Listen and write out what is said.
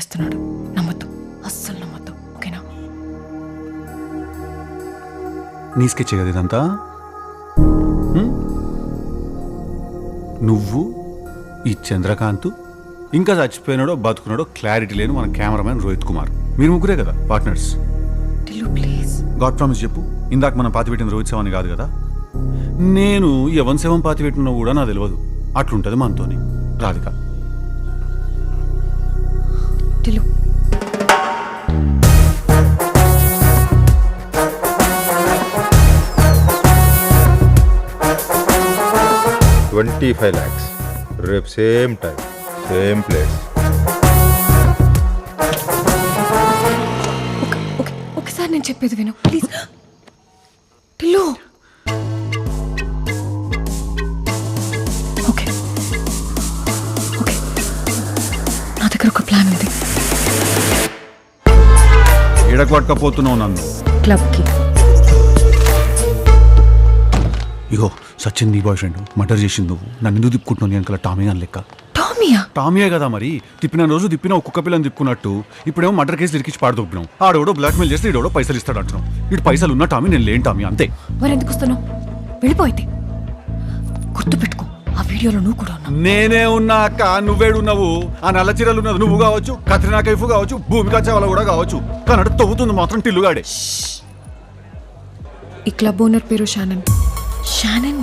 చేస్తున్నాడు. నమ్మద్దు, అస్సలు నమ్మద్దు. ఓకేనా? నీ స్కెచ్ కదా ఇదంతా? నువ్వు, ఈ చంద్రకాంత్, ఇంకా చచ్చిపోయినాడో బతుకున్నాడో క్లారిటీ లేని మన కెమెరామెన్ రోహిత్ కుమార్, మీరు ముగ్గురే కదా partners? Tillu please. God promise చెప్పు, ఇందాక మనం పాతి పెట్టిన రోహిత్ శవాన్ని కాదు కదా? నేను ఎవరి శవం పాతి పెట్టినా కూడా నాకు తెలియదు. అట్లుంటది మనతోని. రాధిక, టిల్లు 25 lakhs. రేపు సేమ్ టైం సేమ్ ప్లేస్. ఒకసారి నేను చెప్పేది విను ప్లీజ్. టిల్లు ఓకే ఓకే, నా దగ్గర ఒక ప్లాన్ ఉంది. ఎడకొట్టకపోతున్నావు నన్ను. క్లబ్కి. ఇగో సచిన్ నీ బాయ్ ఫ్రెండ్ మర్డర్ చేసింది నువ్వు. నన్ను ఎందుకు తిప్పుకుంటున్నావు? నీ వెనకాల టామీ అని లెక్క. టామీయా? టామీయే కదా మరి. తిప్పిన రోజు తిప్పిన కుక్క పిల్లని తిప్పుకున్నట్టు ఇప్పుడేమో మర్డర్ కేసు ఇరికించి పాడుతున్నావు. ఆడోడో బ్లాక్మెయిల్ చేస్తే ఈడోడో పైసలు ఇస్తాడు అంటున్నావు. ఇటు పైసలు ఉన్న టామీ, నేను లేని టామీ, అంతే. మరి ఎందుకు వస్తున్నావు? వెళ్ళిపోయితే గుర్తుపెట్టుకో, ఆ వీడియోలో నువ్వు కూడా ఉన్నావు. నేనే ఉన్నాక నువ్వేడున్నావు? ఆ నల్ల చీరలు ఉన్నది నువ్వు కావచ్చు, కత్రినా కైఫ్ కావచ్చు, భూమికా చావ్లా కూడా కావచ్చు, కానీ తవ్వుతుంది మాత్రం టిల్లుగాడే. ఈ క్లబ్ ఓనర్ పేరు షానన్. షానన్